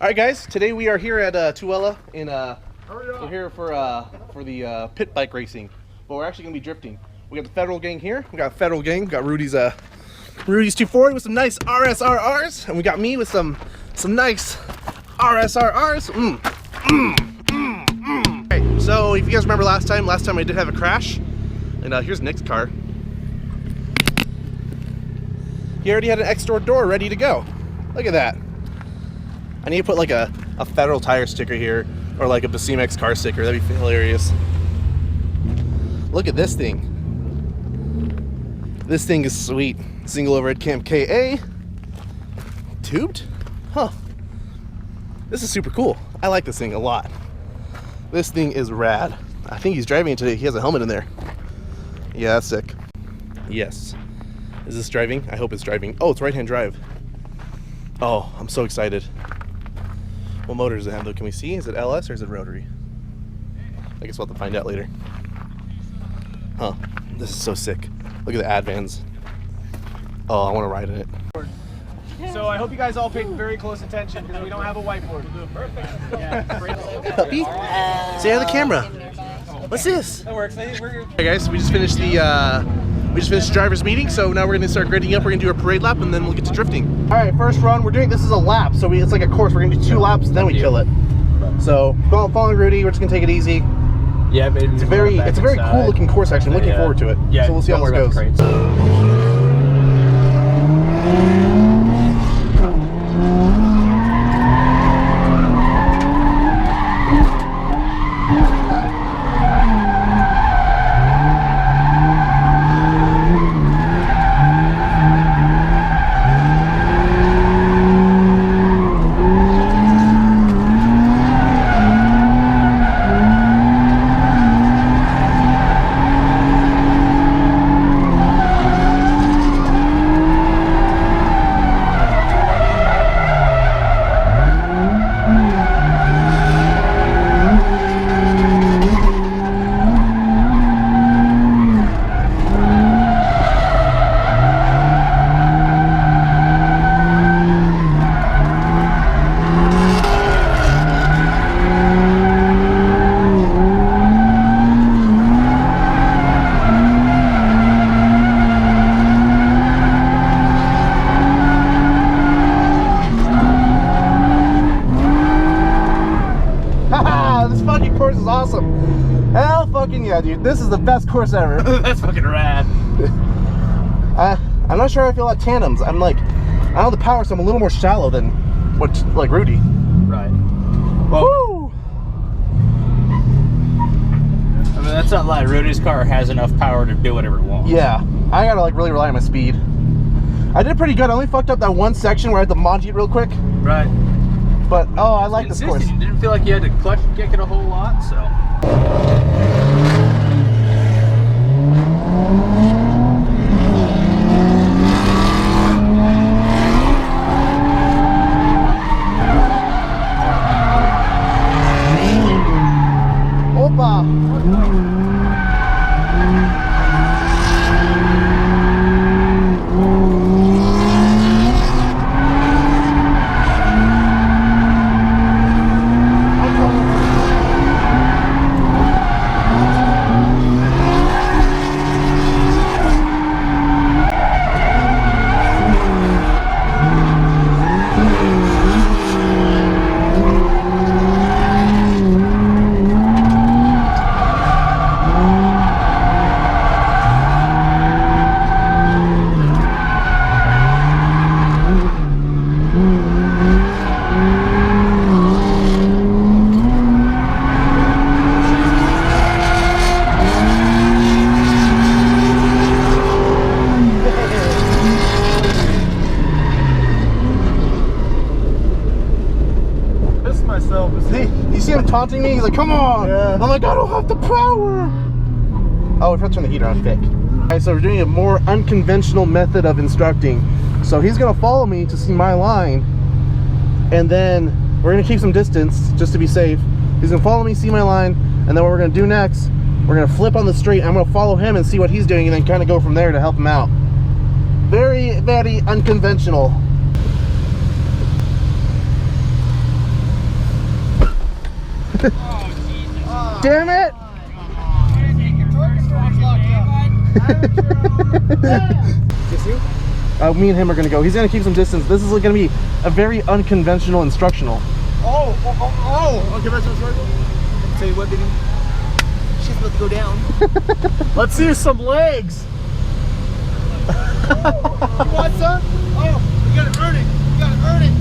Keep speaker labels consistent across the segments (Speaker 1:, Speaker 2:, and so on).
Speaker 1: All right, guys. Today we are here at Tooele in we're here for the pit bike racing, but we're actually gonna be drifting. We got the Federal gang here. We got Federal gang. We got Rudy's 240 with some nice RSRRs, and we got me with some nice RSRRs. Okay, so if you guys remember last time I did have a crash, and here's Nick's car. He already had an X-Door door ready to go. Look at that. I need to put like a Federal tire sticker here, or like a BCMX car sticker. That'd be hilarious. Look at this thing. This thing is sweet. Single overhead cam KA. Tubed? Huh. This is super cool. I like this thing a lot. This thing is rad. I think he's driving it today. He has a helmet in there. Yeah, that's sick. Yes. Is this driving? I hope it's driving. Oh, it's right-hand drive. Oh, I'm so excited. What motor does it have though? Can we see? Is it LS or is it rotary? I guess we'll have to find out later. Huh. This is so sick. Look at the Advans. Oh, I want to ride in it.
Speaker 2: So I hope you guys all paid very close attention because we don't have a whiteboard. Perfect. Yeah.
Speaker 1: Puppy? Say hi to the camera. What's this?
Speaker 2: That works.
Speaker 1: Hey guys, we just finished the driver's meeting, so now we're gonna start grading up. We're gonna do a parade lap, and then we'll get to drifting. All right, first run. This is a lap, so it's like a course. We're gonna do 2 laps, then we kill it. So following Rudy, we're just gonna take it easy.
Speaker 2: Yeah,
Speaker 1: it's a very cool looking course. Actually, I'm looking forward to it.
Speaker 2: Yeah,
Speaker 1: so we'll see how this goes. Course is awesome. Hell fucking yeah, dude. This is the best course ever.
Speaker 2: That's fucking rad.
Speaker 1: I'm not sure how I feel about tandems. I don't have the power, so I'm a little more shallow than like Rudy.
Speaker 2: Right. Well, woo! I mean, that's not like Rudy's car has enough power to do whatever it wants.
Speaker 1: Yeah. I gotta like really rely on my speed. I did pretty good. I only fucked up that one section where I had to monty it real quick.
Speaker 2: Right.
Speaker 1: But oh, I like this course.
Speaker 2: You didn't feel like you had to clutch kick it a whole lot, so.
Speaker 1: Opa! You see him taunting me? He's like, come on! Yeah. I'm like, I don't have the power! Oh, we have to turn the heater on, thick. Alright, so we're doing a more unconventional method of instructing. So he's gonna follow me to see my line, and then we're gonna keep some distance just to be safe. He's gonna follow me, see my line, and then what we're gonna do next, we're gonna flip on the straight. I'm gonna follow him and see what he's doing, and then kind of go from there to help him out. Very, very unconventional. Damn it!
Speaker 2: Just you?
Speaker 1: Me and him are gonna go. He's gonna keep some distance. This is gonna be a very unconventional instructional.
Speaker 2: Unconventional instructional? Tell you what, baby. She's about to go down. Let's see some legs. You want some? Oh, you gotta earn it. You gotta earn it.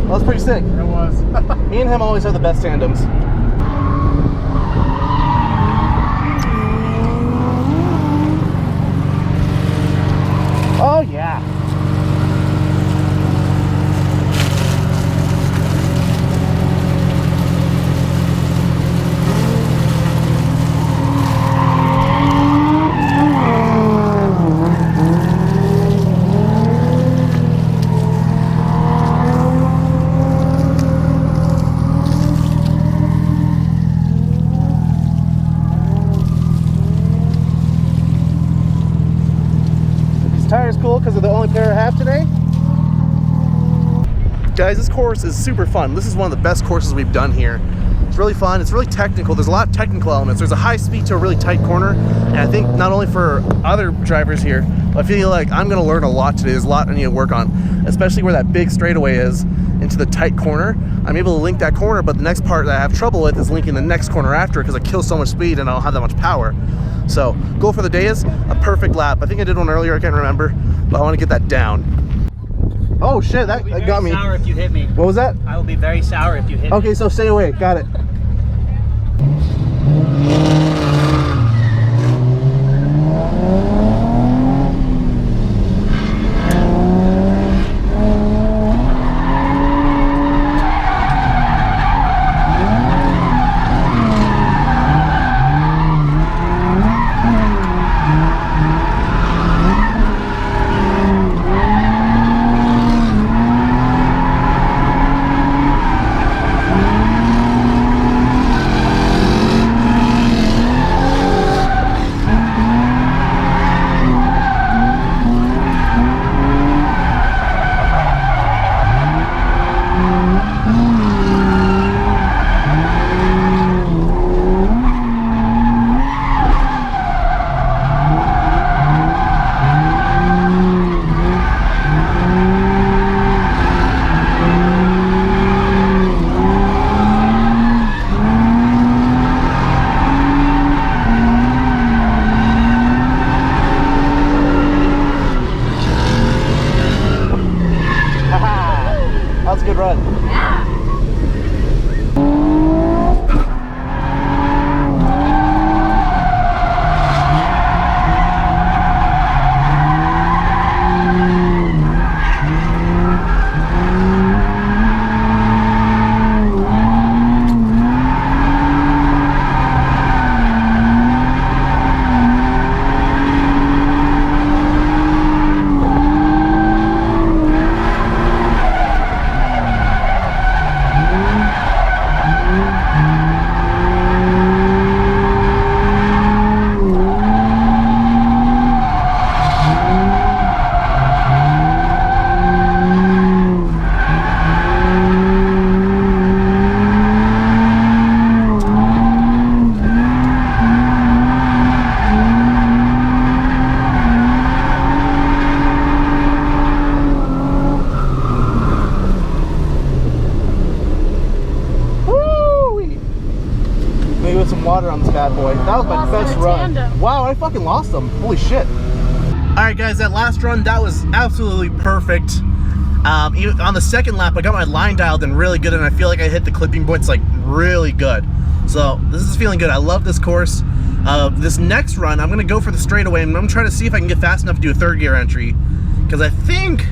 Speaker 1: That was pretty sick.
Speaker 2: It was.
Speaker 1: Me and him always have the best tandems. Oh yeah. Tires cool because they're the only pair I have today. Guys, this course is super fun. This is one of the best courses we've done here. It's really fun. It's really technical. There's a lot of technical elements. There's a high speed to a really tight corner. And I think not only for other drivers here, but I feel like I'm going to learn a lot today. There's a lot I need to work on, especially where that big straightaway is into the tight corner. I'm able to link that corner, but the next part that I have trouble with is linking the next corner after because I kill so much speed and I don't have that much power. So goal for the day is a perfect lap. I think I did one earlier, I can't remember, but I want to get that down. Oh shit, that got me.
Speaker 3: Sour if you hit me.
Speaker 1: What was that?
Speaker 3: I will be very sour if you hit me.
Speaker 1: Okay, so stay away. Got it. some water on this bad boy. That was my
Speaker 4: Lost
Speaker 1: best
Speaker 4: the
Speaker 1: run.
Speaker 4: tandem.
Speaker 1: Wow, I fucking lost them. Holy shit. Alright guys, that last run, that was absolutely perfect. Even on the second lap, I got my line dialed in really good, and I feel like I hit the clipping points like really good. So this is feeling good. I love this course. This next run, I'm gonna go for the straightaway, and I'm gonna try to see if I can get fast enough to do a third gear entry, because I think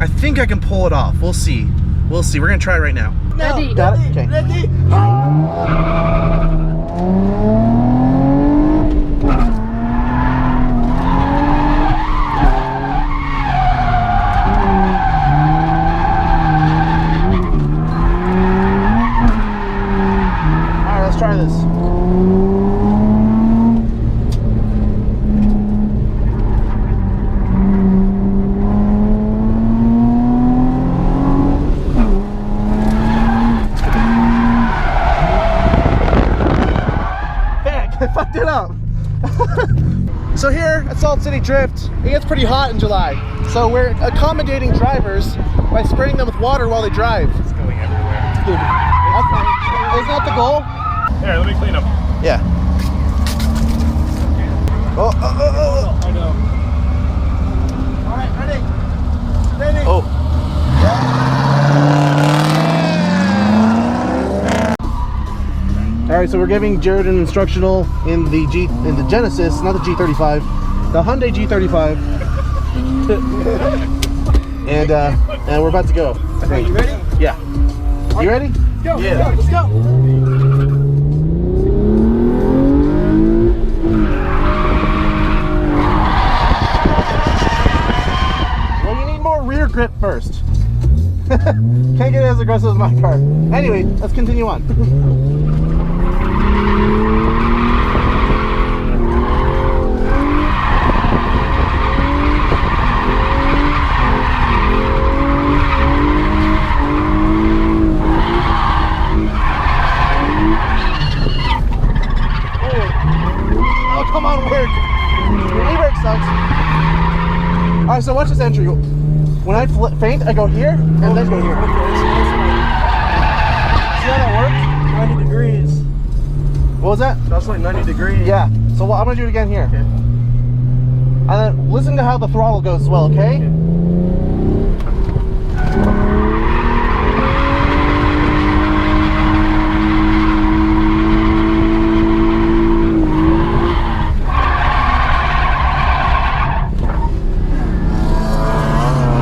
Speaker 1: I can pull it off. We'll see. We'll see. We're gonna try right now.
Speaker 4: Ready.
Speaker 1: Got it? Okay.
Speaker 2: Ready?
Speaker 1: Alright, let's try this. I fucked it up. So here at Salt City Drift, it gets pretty hot in July. So we're accommodating drivers by spraying them with water while they drive.
Speaker 2: It's going everywhere.
Speaker 1: Dude, isn't that the goal?
Speaker 2: Here, let me clean them.
Speaker 1: Yeah. Oh.
Speaker 2: I know. All right, ready? Ready?
Speaker 1: Oh. All right, so we're giving Jared an instructional in the Genesis, not the G35, the Hyundai G35, and we're about to go. I think.
Speaker 2: You ready?
Speaker 1: Yeah. You ready?
Speaker 2: Go.
Speaker 1: Yeah.
Speaker 2: Go, let's go.
Speaker 1: Well, you need more rear grip first. Can't get as aggressive as my car. Anyway, let's continue on. Oh, come on, work. Your e-brake sucks. All right, so watch this entry. When I faint, I go here and then go here. See how that works?
Speaker 2: 90 degrees.
Speaker 1: What was that?
Speaker 2: That's like 90 degrees.
Speaker 1: Yeah. So I'm gonna do it again here.
Speaker 2: Okay.
Speaker 1: And then listen to how the throttle goes as well, okay?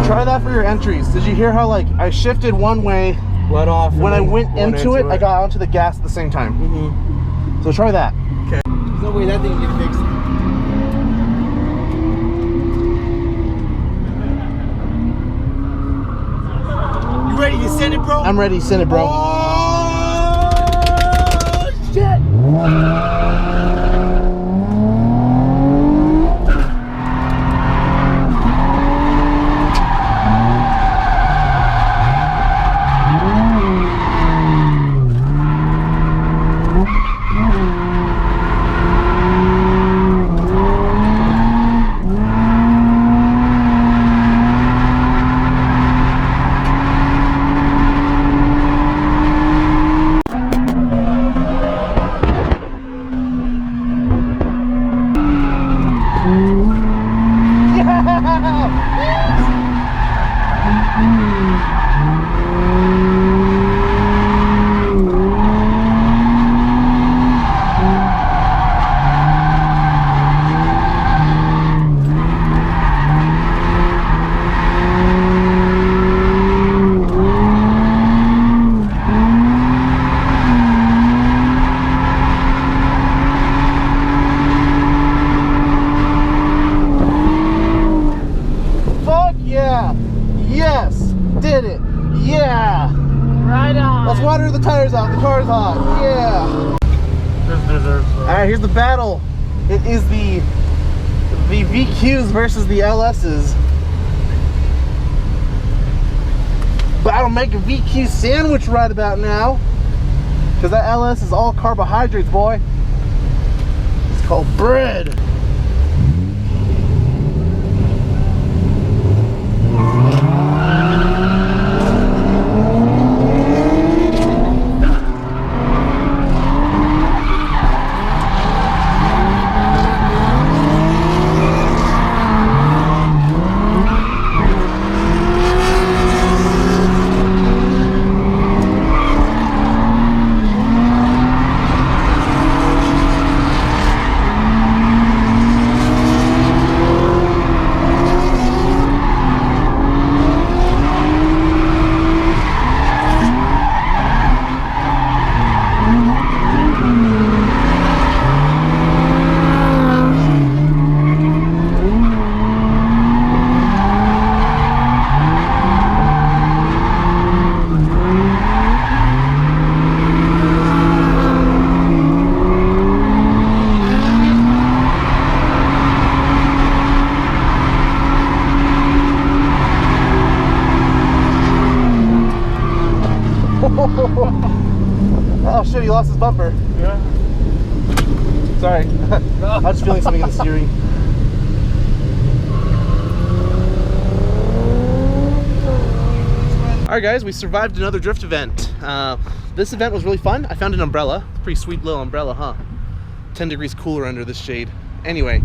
Speaker 1: Try that for your entries. Did you hear how like I shifted one way?
Speaker 2: Let off.
Speaker 1: When I went into it, I got onto the gas at the same time.
Speaker 2: Mm-hmm.
Speaker 1: So try that.
Speaker 2: Okay. There's no way that thing can get fixed. You ready to send it, bro?
Speaker 1: I'm ready, send it, bro.
Speaker 2: Oh, shit! Did it. Yeah.
Speaker 4: Right on.
Speaker 1: Let's water the tires off. The car's hot. Yeah. Alright, here's the battle. It is the VQs versus the LSs. But I'll make a VQ sandwich right about now. Because that LS is all carbohydrates, boy. It's called bread. Oh shit, he lost his bumper.
Speaker 2: Yeah.
Speaker 1: Sorry. I was just feeling something in the steering. Alright guys, we survived another drift event. This event was really fun. I found an umbrella. Pretty sweet little umbrella, huh? 10 degrees cooler under this shade. Anyway,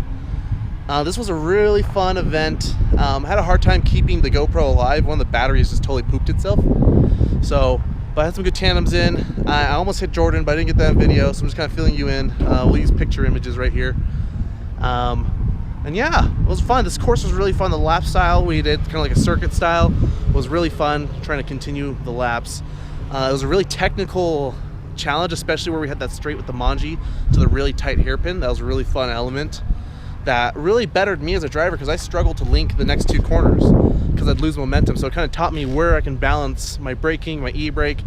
Speaker 1: this was a really fun event. I had a hard time keeping the GoPro alive. One of the batteries just totally pooped itself. So, but I had some good tandems in. I almost hit Jordan, but I didn't get that in video, so I'm just kind of filling you in. We'll use picture images right here. And yeah, it was fun. This course was really fun. The lap style we did, kind of like a circuit style, was really fun, trying to continue the laps. It was a really technical challenge, especially where we had that straight with the manji to the really tight hairpin. That was a really fun element that really bettered me as a driver, because I struggled to link the next two corners because I'd lose momentum. So it kind of taught me where I can balance my braking, my e-brake,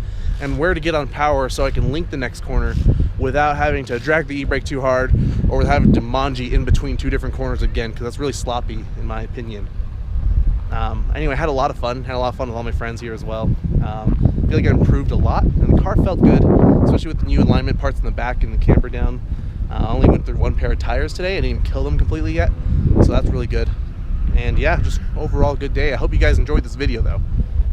Speaker 1: and where to get on power so I can link the next corner without having to drag the e-brake too hard or with having to manji in between two different corners again, because that's really sloppy in my opinion. Anyway, I had a lot of fun. Had a lot of fun with all my friends here as well. I feel like I improved a lot, and the car felt good, especially with the new alignment parts in the back and the camber down. I only went through one pair of tires today. I didn't even kill them completely yet, so that's really good. And yeah, just overall good day. I hope you guys enjoyed this video though.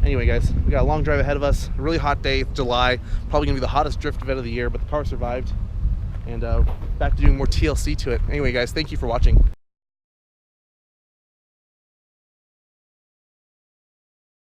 Speaker 1: Anyway guys, we got a long drive ahead of us. A really hot day. It's July. Probably gonna be the hottest drift event of the year, but the car survived. And back to doing more TLC to it. Anyway guys, thank you for watching.